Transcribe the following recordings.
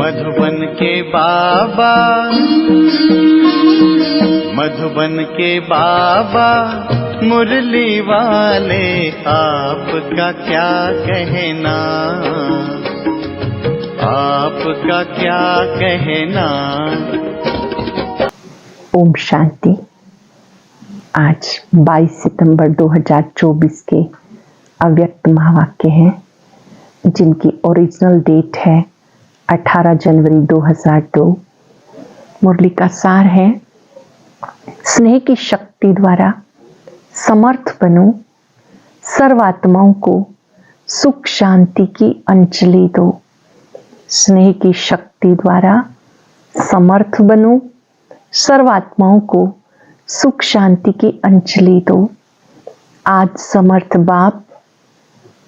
मधुबन के बाबा, मधुबन के बाबा मुरली वाले, आपका क्या कहना, आपका क्या कहना। ओम शांति। आज 22 सितंबर 2024 के अव्यक्त महावाक्य हैं, जिनकी ओरिजिनल डेट है 18 जनवरी 2002। मुरली का सार है, स्नेह की शक्ति द्वारा समर्थ बनो, सर्वात्माओं को सुख शांति की अंजलि दो। स्नेह की शक्ति द्वारा समर्थ बनो, सर्वात्माओं को सुख शांति की अंजलि दो। आज समर्थ बाप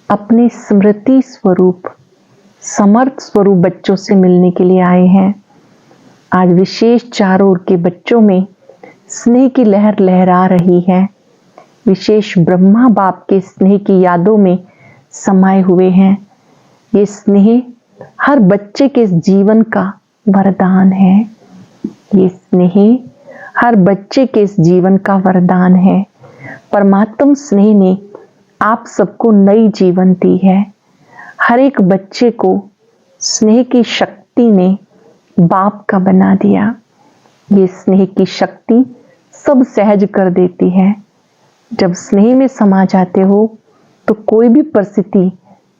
अपने स्मृति स्वरूप समर्थ स्वरूप बच्चों से मिलने के लिए आए हैं। आज विशेष चारों ओर के बच्चों में स्नेह की लहर लहरा रही है। विशेष ब्रह्मा बाप के स्नेह की यादों में समाये हुए हैं। ये स्नेह हर बच्चे के जीवन का वरदान है। ये स्नेह हर बच्चे के जीवन का वरदान है। परमात्म स्नेह ने आप सबको नई जीवन दी है। हर एक बच्चे को स्नेह की शक्ति ने बाप का बना दिया। ये स्नेह की शक्ति सब सहज कर देती है। जब स्नेह में समा जाते हो तो कोई भी परिस्थिति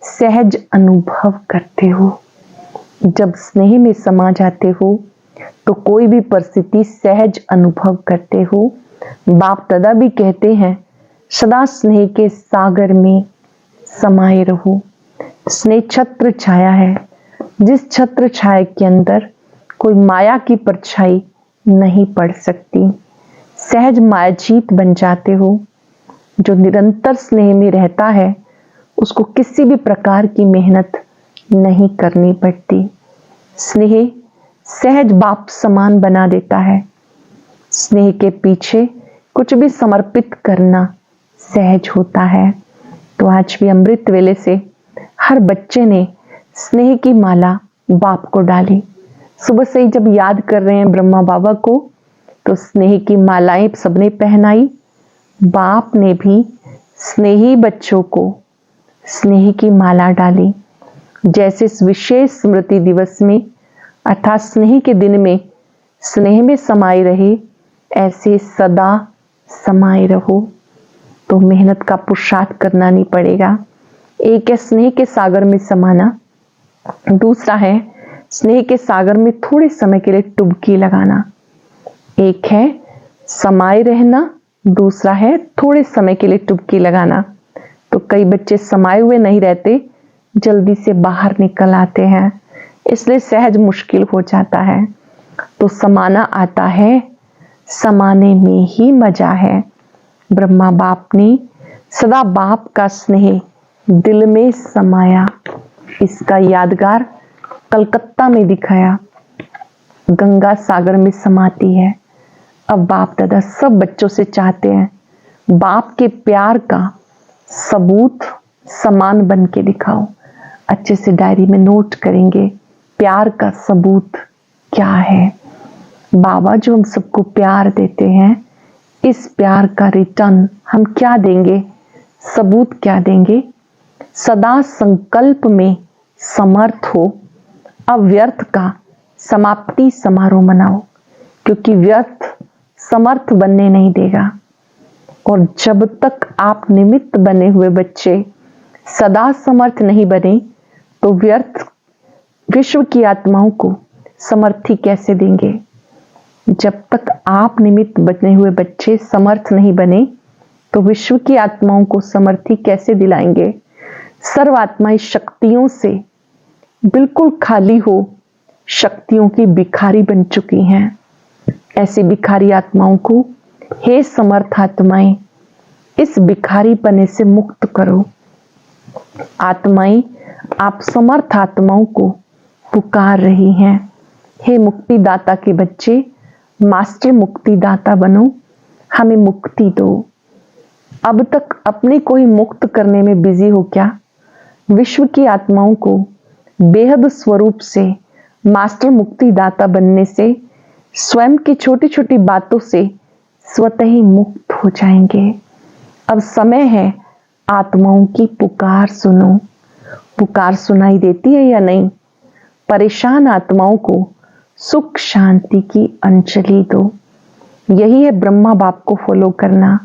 सहज अनुभव करते हो। जब स्नेह में समा जाते हो तो कोई भी परिस्थिति सहज अनुभव करते हो। बाप दादा भी कहते हैं, सदा स्नेह के सागर में समाये रहो। स्नेह छत्र छाया है, जिस छत्र छाया के अंदर कोई माया की परछाई नहीं पड़ सकती। सहज मायाजीत बन जाते हो। जो निरंतर स्नेह में रहता है उसको किसी भी प्रकार की मेहनत नहीं करनी पड़ती। स्नेह सहज बाप समान बना देता है। स्नेह के पीछे कुछ भी समर्पित करना सहज होता है। तो आज भी अमृत वेले से हर बच्चे ने स्नेह की माला बाप को डाली। सुबह से ही जब याद कर रहे हैं ब्रह्मा बाबा को, तो स्नेह की मालाएं सबने पहनाई। बाप ने भी स्नेही बच्चों को स्नेह की माला डाली। जैसे इस विशेष स्मृति दिवस में अर्थात स्नेह के दिन में स्नेह में समाये रहे, ऐसे सदा समाये रहो। तो मेहनत का पुरुषार्थ करना नहीं पड़ेगा। एक है स्नेह के सागर में समाना, दूसरा है स्नेह के सागर में थोड़े समय के लिए डुबकी लगाना। एक है समाये रहना, दूसरा है थोड़े समय के लिए डुबकी लगाना। तो कई बच्चे समाये हुए नहीं रहते, जल्दी से बाहर निकल आते हैं, इसलिए सहज मुश्किल हो जाता है। तो समाना आता है, समाने में ही मजा है। ब्रह्मा बाप ने सदा बाप का स्नेह दिल में समाया। इसका यादगार कलकत्ता में दिखाया, गंगा सागर में समाती है। अब बाप दादा सब बच्चों से चाहते हैं, बाप के प्यार का सबूत समान बन के दिखाओ। अच्छे से डायरी में नोट करेंगे, प्यार का सबूत क्या है। बाबा जो हम सबको प्यार देते हैं, इस प्यार का रिटर्न हम क्या देंगे, सबूत क्या देंगे। सदा संकल्प में समर्थ हो, अव्यर्थ का समाप्ति समारोह मनाओ, क्योंकि व्यर्थ समर्थ बनने नहीं देगा। और जब तक आप निमित्त बने हुए बच्चे सदा समर्थ नहीं बने, तो व्यर्थ विश्व की आत्माओं को समर्थी कैसे देंगे। जब तक आप निमित्त बने हुए बच्चे समर्थ नहीं बने, तो विश्व की आत्माओं को समर्थी कैसे दिलाएंगे। सर्व आत्माएं शक्तियों से बिल्कुल खाली हो, शक्तियों की भिखारी बन चुकी हैं। ऐसी भिखारी आत्माओं को, हे समर्थ आत्माएं, इस भिखारी पने से मुक्त करो। आत्माएं आप समर्थ आत्माओं को पुकार रही हैं, हे मुक्तिदाता के बच्चे, मास्टर मुक्तिदाता बनो, हमें मुक्ति दो। अब तक अपने को ही मुक्त करने में बिजी हो क्या। विश्व की आत्माओं को बेहद स्वरूप से मास्टर मुक्तिदाता बनने से, स्वयं की छोटी छोटी बातों से स्वतः ही मुक्त हो जाएंगे। अब समय है आत्माओं की पुकार सुनो। पुकार सुनाई देती है या नहीं? परेशान आत्माओं को सुख शांति की अंजलि दो। यही है ब्रह्मा बाप को फॉलो करना।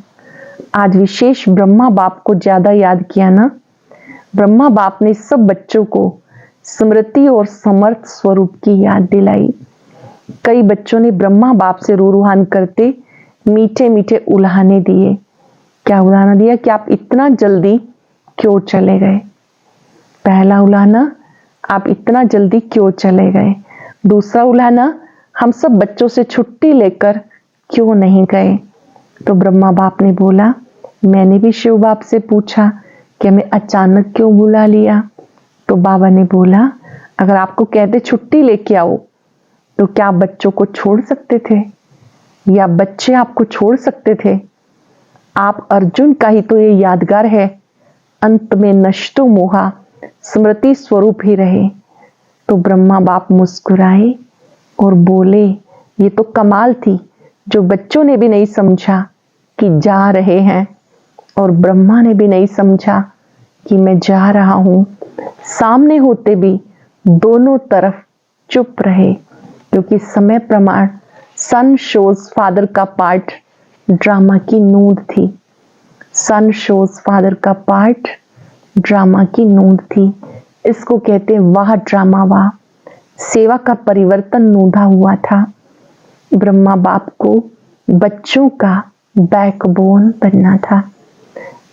आज विशेष ब्रह्मा बाप को ज्यादा याद किया ना। ब्रह्मा बाप ने सब बच्चों को स्मृति और समर्थ स्वरूप की याद दिलाई। कई बच्चों ने ब्रह्मा बाप से रूहान करते मीठे मीठे उल्हाने दिए। क्या उल्हाना दिया कि आप इतना जल्दी क्यों चले गए? पहला उल्हाना, आप इतना जल्दी क्यों चले गए? दूसरा उल्हाना, हम सब बच्चों से छुट्टी लेकर क्यों नहीं गए? तो ब्रह्मा बाप ने बोला, मैंने भी शिव बाप से पूछा कि हमें अचानक क्यों बुला लिया। तो बाबा ने बोला, अगर आपको कहते छुट्टी लेके आओ तो क्या आप बच्चों को छोड़ सकते थे, या बच्चे आपको छोड़ सकते थे? आप अर्जुन का ही तो ये यादगार है, अंत में नष्टो मोहा, स्मृति स्वरूप ही रहे। तो ब्रह्मा बाप मुस्कुराए और बोले, ये तो कमाल थी, जो बच्चों ने भी नहीं समझा कि जा रहे हैं, और ब्रह्मा ने भी नहीं समझा कि मैं जा रहा हूं। सामने होते भी दोनों तरफ चुप रहे, क्योंकि समय प्रमाण सन शोज फादर का पार्ट ड्रामा की नूंद थी। सन शोज फादर का पार्ट ड्रामा की नूंद थी। इसको कहते हैं वाह ड्रामा वाह। सेवा का परिवर्तन नूंधा हुआ था। ब्रह्मा बाप को बच्चों का बैकबोन बनना था।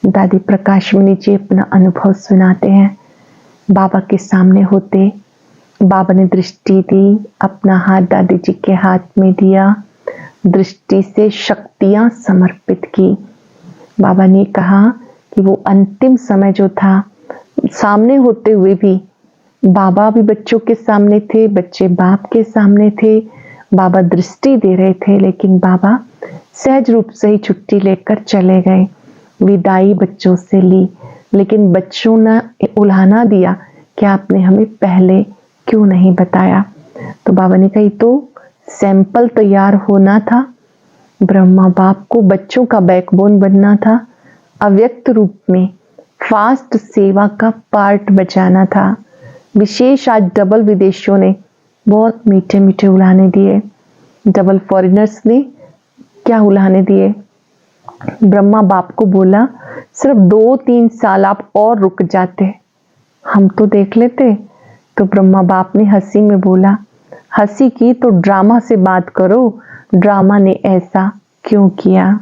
दादी प्रकाश मुनि जी अपना अनुभव सुनाते हैं। बाबा के सामने होते, बाबा ने दृष्टि दी, अपना हाथ दादी जी के हाथ में दिया, दृष्टि से शक्तियां समर्पित की। बाबा ने कहा कि वो अंतिम समय जो था, सामने होते हुए भी बाबा भी बच्चों के सामने थे, बच्चे बाप के सामने थे, बाबा दृष्टि दे रहे थे, लेकिन बाबा सहज रूप से ही छुट्टी लेकर चले गए। विदाई बच्चों से ली, लेकिन बच्चों ने उल्हाना दिया कि आपने हमें पहले क्यों नहीं बताया। तो बाबा ने कही तो सैंपल तैयार होना था। ब्रह्मा बाप को बच्चों का बैकबोन बनना था, अव्यक्त रूप में फास्ट सेवा का पार्ट बचाना था। विशेष आज डबल विदेशियों ने बहुत मीठे मीठे उल्हाने दिए। डबल फॉरेनर्स ने क्या उल्हाने दिए? ब्रह्मा बाप को बोला, सिर्फ 2-3 साल आप और रुक जाते, हम तो देख लेते। तो ब्रह्मा बाप ने हंसी में बोला, हंसी की तो ड्रामा से बात करो, ड्रामा ने ऐसा क्यों किया?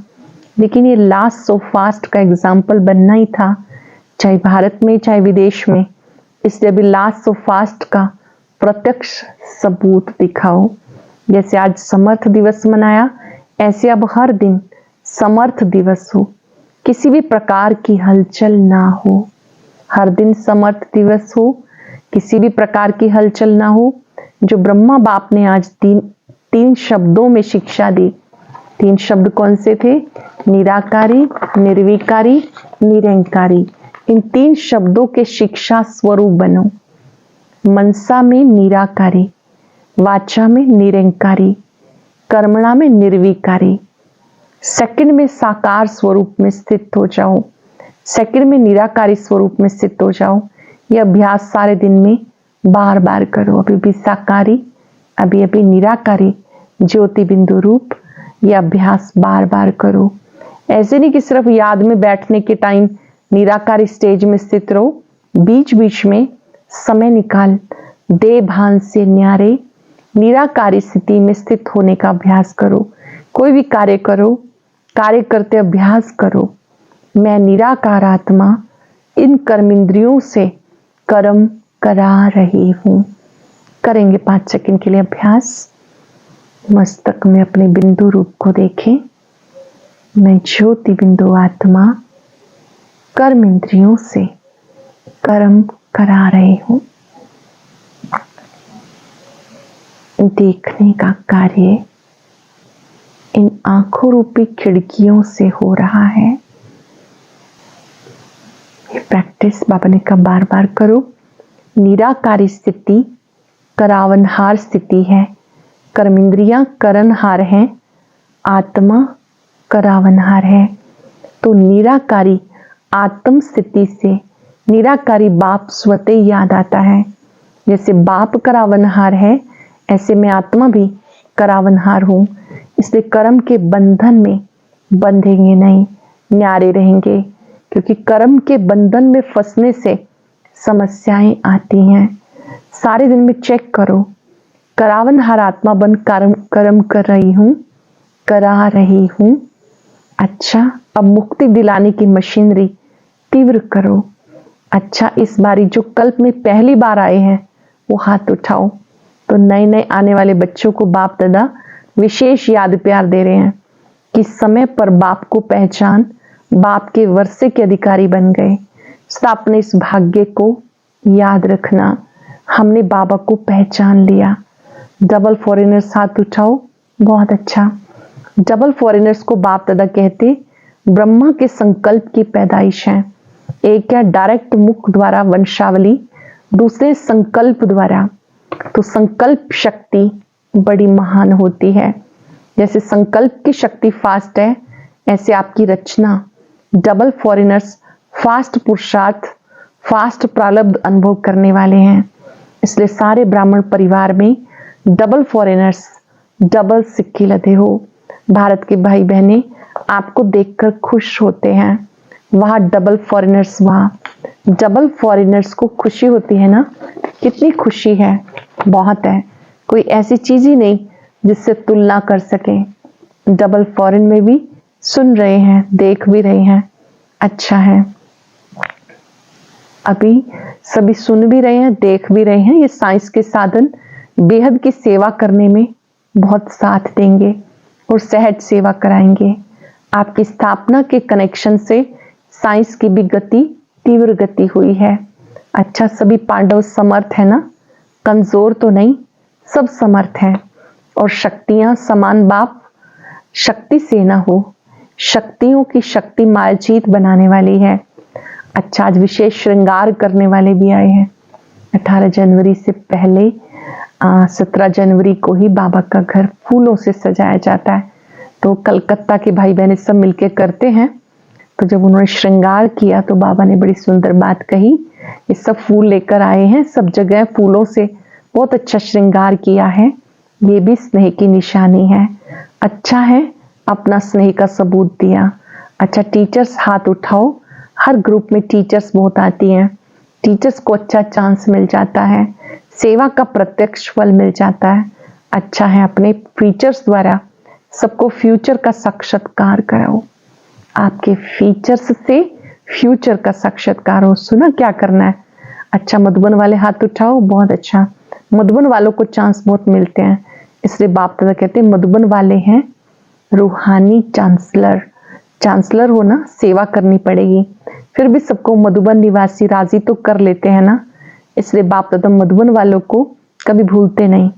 लेकिन ये लास्ट सो फास्ट का एग्जाम्पल बनना ही था, चाहे भारत में चाहे विदेश में। इसलिए अभी लास्ट सो फास्ट का प्रत्यक्ष सबूत दिखाओ। जैसे आज समर्थ दिवस मनाया, ऐसे अब हर दिन समर्थ दिवस हो, किसी भी प्रकार की हलचल ना हो। हर दिन समर्थ दिवस हो, किसी भी प्रकार की हलचल ना हो। जो ब्रह्मा बाप ने आज तीन शब्दों में शिक्षा दी। 3 शब्द कौन से थे? निराकारी, निर्विकारी, निरंकारी। इन 3 शब्दों के शिक्षा स्वरूप बनो। मनसा में निराकारी, वाचा में निरंकारी, कर्मणा में निर्विकारी। सेकंड में साकार स्वरूप में स्थित हो जाओ, सेकंड में निराकारी स्वरूप में स्थित हो जाओ। यह अभ्यास सारे दिन में बार बार करो। अभी भी साकारी, अभी निराकारी, ज्योति बिंदु रूप। यह अभ्यास बार बार करो। ऐसे नहीं कि सिर्फ याद में बैठने के टाइम निराकारी स्टेज में स्थित रहो। बीच बीच में समय निकाल दे भान से न्यारे निराकारी स्थिति में स्थित होने का अभ्यास करो। कोई भी कार्य करो, कार्य करते अभ्यास करो, मैं निराकार आत्मा इन कर्मेंद्रियों से कर्म करा रही हूं। करेंगे 5 सेकंड के लिए अभ्यास। मस्तक में अपने बिंदु रूप को देखें। मैं ज्योति बिंदु आत्मा कर्म इंद्रियों से कर्म करा रही हूं। देखने का कार्य इन आंखों रूपी खिड़कियों से हो रहा है। ये प्रैक्टिस बाबा ने कहा बार बार करो। निराकारी स्थिति करावनहार स्थिति है। कर्मेंद्रियां करनहार हैं, आत्मा करावनहार है। तो निराकारी आत्म स्थिति से निराकारी बाप स्वतः याद आता है। जैसे बाप करावनहार है, ऐसे मैं आत्मा भी करावनहार हूँ। इसलिए कर्म के बंधन में बंधेंगे नहीं, न्यारे रहेंगे, क्योंकि कर्म के बंधन में फंसने से समस्याएं आती हैं। सारे दिन में चेक करो, करावनहार आत्मा बन कर्म कर रही हूँ, करा रही हूँ। अच्छा, अब मुक्ति दिलाने की मशीनरी तीव्र करो। अच्छा, इस बारी जो कल्प में पहली बार आए हैं वो हाथ उठाओ। तो नए नए आने वाले बच्चों को बाप दादा विशेष याद प्यार दे रहे हैं कि समय पर बाप को पहचान, बाप के वर्षे के अधिकारी बन गए। तो आपने इस भाग्य को याद रखना, हमने बाबा को पहचान लिया। डबल फॉरेनर्स हाथ उठाओ, बहुत अच्छा। डबल फॉरेनर्स को बाप दादा कहते ब्रह्मा के संकल्प की पैदाइश है। एक है डायरेक्ट मुख द्वारा वंशावली, दूसरे संकल्प द्वारा। तो संकल्प शक्ति बड़ी महान होती है। जैसे संकल्प की शक्ति फास्ट है, ऐसे आपकी रचना। डबल फॉरेनर्स फास्ट पुरुषार्थ, फास्ट प्रारब्ध अनुभव करने वाले हैं। इसलिए सारे ब्राह्मण परिवार में डबल फॉरेनर्स, डबल सिक्के लदे हो। भारत के भाई बहनें आपको देखकर खुश होते हैं। वहाँ डबल फॉरेनर्स, वहाँ डबल फॉरेनर्स को खुशी होती है ना, कितनी खुशी है, बहुत है। कोई ऐसी चीज ही नहीं जिससे तुलना कर सके। डबल फॉरेन में भी सुन रहे हैं, देख भी रहे हैं, अच्छा है। अभी सभी सुन भी रहे हैं, देख भी रहे हैं। ये साइंस के साधन बेहद की सेवा करने में बहुत साथ देंगे और सहज सेवा कराएंगे। आपकी स्थापना के कनेक्शन से साइंस की भी गति, तीव्र गति हुई है। अच्छा, सभी पांडव समर्थ है ना, कमजोर तो नहीं, सब समर्थ हैं। और शक्तियां समान बाप शक्ति सेना हो, शक्तियों की शक्ति मालजीत बनाने वाली है। अच्छा, आज विशेष श्रृंगार करने वाले भी आए हैं। 18 जनवरी से पहले 17 जनवरी को ही बाबा का घर फूलों से सजाया जाता है। तो कलकत्ता के भाई बहने सब मिलके करते हैं। तो जब उन्होंने श्रृंगार किया तो बाबा ने बड़ी सुंदर बात कही, ये सब फूल लेकर आए हैं, सब जगह फूलों से बहुत अच्छा श्रृंगार किया है, ये भी स्नेह की निशानी है। अच्छा है, अपना स्नेह का सबूत दिया। अच्छा, टीचर्स हाथ उठाओ। हर ग्रुप में टीचर्स बहुत आती हैं, टीचर्स को अच्छा चांस मिल जाता है, सेवा का प्रत्यक्ष फल मिल जाता है। अच्छा है, अपने फीचर्स द्वारा सबको फ्यूचर का साक्षात्कार कराओ। आपके फीचर्स से फ्यूचर का साक्षात्कार हो। सुना क्या करना है? अच्छा, मधुबन वाले हाथ उठाओ, बहुत अच्छा। मधुबन वालों को चांस बहुत मिलते हैं, इसलिए बाप दादा कहते हैं मधुबन वाले हैं रूहानी चांसलर। चांसलर हो ना, सेवा करनी पड़ेगी। फिर भी सबको मधुबन निवासी राजी तो कर लेते हैं ना, इसलिए बाप दादा मधुबन वालों को कभी भूलते नहीं,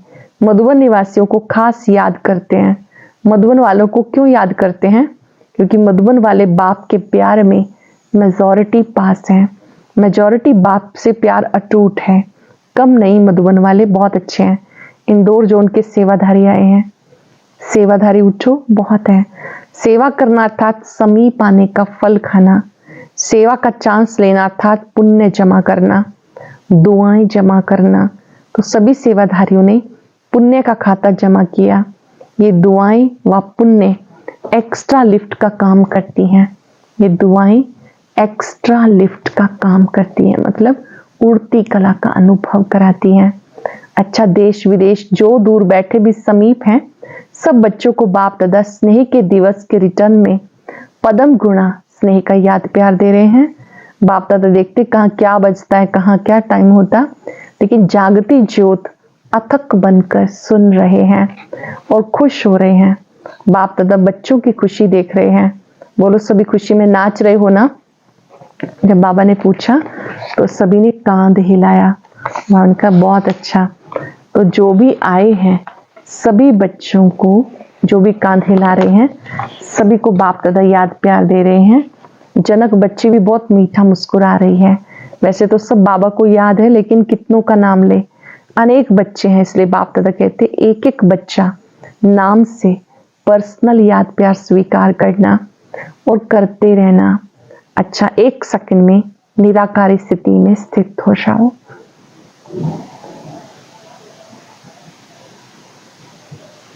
मधुबन निवासियों को खास याद करते हैं। मधुबन वालों को क्यों याद करते हैं? क्योंकि मधुबन वाले बाप के प्यार में मेजॉरिटी पास है, मेजॉरिटी बाप से प्यार अटूट है। कम नहीं, मधुबन वाले बहुत अच्छे हैं। इंदौर जोन के सेवाधारी आए हैं, सेवाधारी उठो, बहुत है। सेवा करना अर्थात समीप आने का फल खाना, सेवा का चांस लेना अर्थात पुण्य जमा करना, दुआएं जमा करना। तो सभी सेवाधारियों ने पुण्य का खाता जमा किया। ये दुआएं व पुण्य एक्स्ट्रा लिफ्ट का काम करती हैं। ये दुआएं एक्स्ट्रा लिफ्ट का काम करती हैं, मतलब उड़ती कला का अनुभव कराती हैं। अच्छा, देश विदेश जो दूर बैठे भी समीप हैं, सब बच्चों को बाप दादा स्नेह के दिवस के रिटर्न में पदम गुणा स्नेह का याद प्यार दे रहे हैं। बाप दादा देखते कहाँ क्या बजता है, कहाँ क्या टाइम होता, लेकिन जागती ज्योत अथक बनकर सुन रहे हैं और खुश हो रहे हैं। बाप दादा बच्चों की खुशी देख रहे हैं। बोलो, सभी खुशी में नाच रहे हो ना? जब बाबा ने पूछा तो सभी ने कांध हिलाया। उनका बहुत अच्छा। तो जो भी आए हैं सभी बच्चों को, जो भी कांध हिला रहे हैं, सभी को बाप दादा याद प्यार दे रहे हैं। जनक बच्ची भी बहुत मीठा मुस्कुरा रही है। वैसे तो सब बाबा को याद है, लेकिन कितनों का नाम ले? अनेक बच्चे हैं, इसलिए बाप दादा कहते एक एक बच्चा नाम से पर्सनल याद प्यार स्वीकार करना और करते रहना। अच्छा, 1 सेकंड में निराकारी स्थिति में स्थित हो जाओ।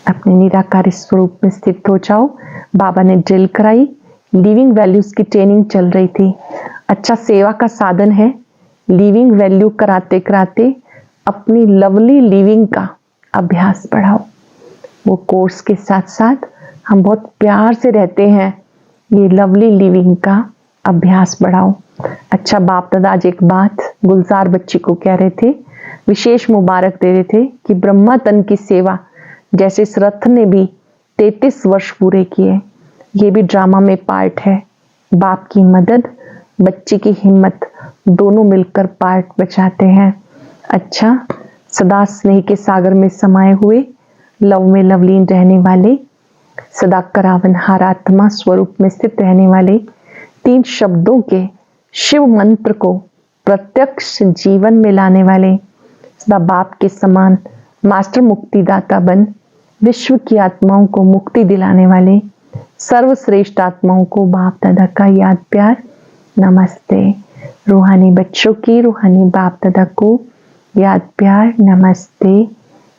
अपने निराकारी स्वरूप में स्थित हो जाओ। बाबा ने ड्रिल कराई, लिविंग वैल्यूज की ट्रेनिंग चल रही थी। अच्छा, सेवा का साधन है। लिविंग वैल्यू कराते कराते अपनी लवली लिविंग का अभ्यास बढ़ाओ। वो कोर्स के साथ साथ हम बहुत प्यार से रहते हैं, ये लवली लिविंग का अभ्यास बढ़ाओ। अच्छा, बाप दादा आज एक बात गुलजार बच्ची को कह रहे थे, विशेष मुबारक दे रहे थे कि ब्रह्मा तन की सेवा जैसे इस रथ ने भी 33 वर्ष पूरे किए, ये भी ड्रामा में पार्ट है। बाप की मदद, बच्चे की हिम्मत, दोनों मिलकर पार्ट बचाते हैं। अच्छा, सदा स्नेह के सागर में समाये हुए, लव में लवलीन रहने वाले, सदा करावनहार आत्मा स्वरूप में स्थित रहने वाले 3 शब्दों के शिव मंत्र को प्रत्यक्ष जीवन में लाने वाले, सदा बाप के समान मास्टर मुक्तिदाता बन विश्व की आत्माओं को मुक्ति दिलाने वाले सर्वश्रेष्ठ आत्माओं को बाप दादा का याद प्यार नमस्ते। रूहानी बच्चों की रूहानी बाप दादा को याद प्यार नमस्ते,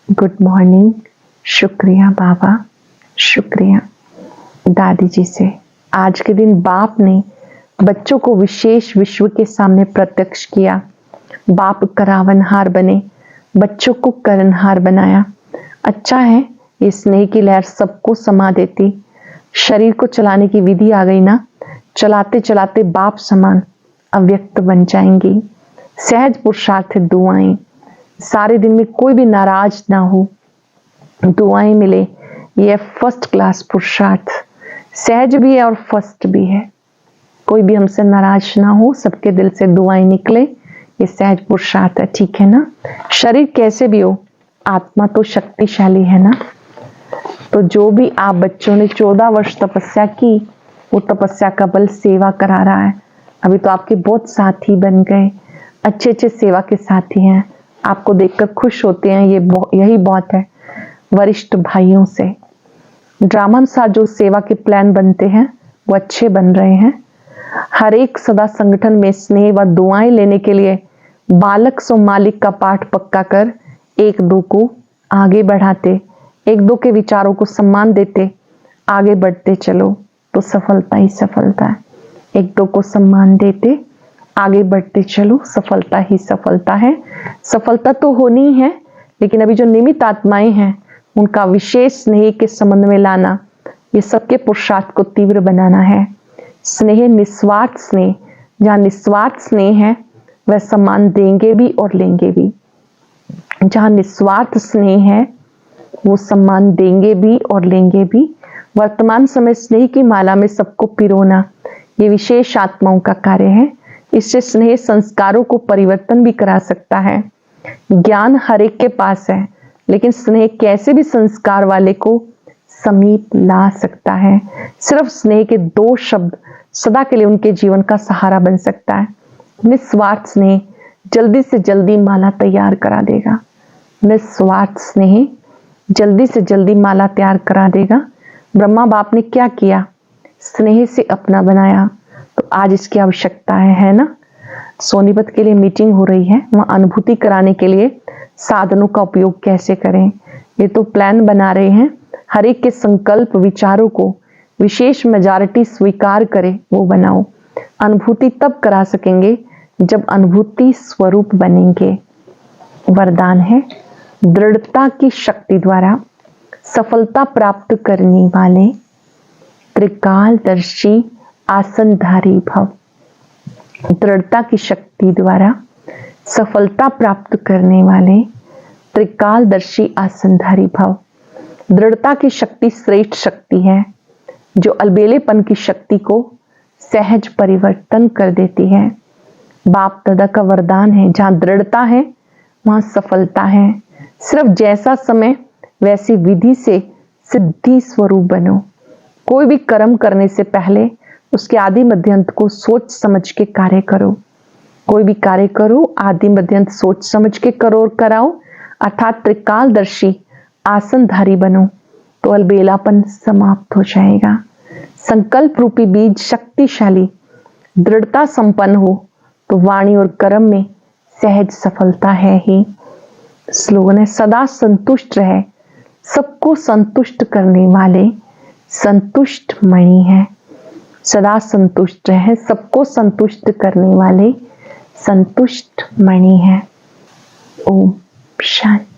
गुड मॉर्निंग, शुक्रिया बाबा, शुक्रिया। दादी जी से आज के दिन बाप ने बच्चों को विशेष विश्व के सामने प्रत्यक्ष किया। बाप करावनहार बने, बच्चों को करनहार बनाया। अच्छा है, ये स्नेह की लहर सबको समा देती। शरीर को चलाने की विधि आ गई ना, चलाते चलाते बाप समान अव्यक्त बन जाएंगी। सहज पुरुषार्थ दुआएं, सारे दिन में कोई भी नाराज ना हो, दुआएं मिले, ये फर्स्ट क्लास पुरुषार्थ, सहज भी है और फर्स्ट भी है। कोई भी हमसे नाराज ना हो, सबके दिल से दुआएं निकले, ये सहज पुरुषार्थ है, ठीक है ना। शरीर कैसे भी हो, आत्मा तो शक्तिशाली है ना। तो जो भी आप बच्चों ने 14 वर्ष तपस्या की, वो तपस्या का बल सेवा करा रहा है। अभी तो आपके बहुत साथी बन गए, अच्छे अच्छे सेवा के साथी हैं, आपको देखकर खुश होते हैं, यही बहुत है। वरिष्ठ भाइयों से ड्रामा अनुसार जो सेवा के प्लान बनते हैं वो अच्छे बन रहे हैं। हर एक सदा संगठन में स्नेह व दुआएं लेने के लिए बालक सो मालिक का पाठ पक्का कर एक दो को आगे बढ़ाते, एक दो के विचारों को सम्मान देते आगे बढ़ते चलो तो सफलता ही सफलता है। एक दो को सम्मान देते आगे बढ़ते चलो, सफलता ही सफलता है। सफलता तो होनी है, लेकिन अभी जो निमित्त आत्माएं हैं उनका विशेष स्नेह के संबंध में लाना, ये सबके पुरुषार्थ को तीव्र बनाना है। स्नेह निस्वार्थ स्नेह, जहाँ निस्वार्थ स्नेह है वह सम्मान देंगे भी और लेंगे भी। जहाँ निस्वार्थ स्नेह है वो सम्मान देंगे भी और लेंगे भी। वर्तमान समय स्नेह की माला में सबको पिरोना, ये विशेष आत्माओं का कार्य है। इससे स्नेह संस्कारों को परिवर्तन भी करा सकता है। ज्ञान हर एक के पास है, लेकिन स्नेह कैसे भी संस्कार वाले को समीप ला सकता है। सिर्फ स्नेह के 2 शब्द सदा के लिए उनके जीवन का सहारा बन सकता है। निस्वार्थ स्नेह जल्दी से जल्दी माला तैयार करा देगा। निस्वार्थ स्नेह जल्दी से जल्दी माला तैयार करा देगा। ब्रह्मा बाप ने क्या किया, स्नेह से अपना बनाया, तो आज इसकी आवश्यकता है ना। सोनीपत के लिए मीटिंग हो रही है, वहाँ अनुभूति कराने के लिए साधनों का उपयोग कैसे करें, ये तो प्लान बना रहे हैं। हर एक के संकल्प विचारों को विशेष मेजॉरिटी स्वीकार करे वो बनाओ। अनुभूति तब करा सकेंगे जब अनुभूति स्वरूप बनेंगे। वरदान है, दृढ़ता की शक्ति द्वारा सफलता प्राप्त करने वाले त्रिकालदर्शी आसनधारी भव। दृढ़ता की शक्ति द्वारा सफलता प्राप्त करने वाले त्रिकालदर्शी आसनधारी भव। दृढ़ता की शक्ति श्रेष्ठ शक्ति है, जो अलबेलेपन की शक्ति को सहज परिवर्तन कर देती है। बाप दादा का वरदान है, जहाँ दृढ़ता है वहाँ सफलता है। सिर्फ जैसा समय वैसी विधि से सिद्धि स्वरूप बनो। कोई भी कर्म करने से पहले उसके आदि मध्यंत को सोच समझ के कार्य करो। कोई भी कार्य करो, आदि मध्यंत सोच समझ के करो और कराओ। अर्थात त्रिकालदर्शी आसनधारी बनो तो अलबेलापन समाप्त हो जाएगा। संकल्प रूपी बीज शक्तिशाली दृढ़ता संपन्न हो तो वाणी और कर्म में सहज सफलता है ही। स्लोगन है, सदा संतुष्ट रहे, सबको संतुष्ट करने वाले संतुष्ट मणि है। सदा संतुष्ट रहे, सबको संतुष्ट करने वाले संतुष्ट मणि है। ओम शांति।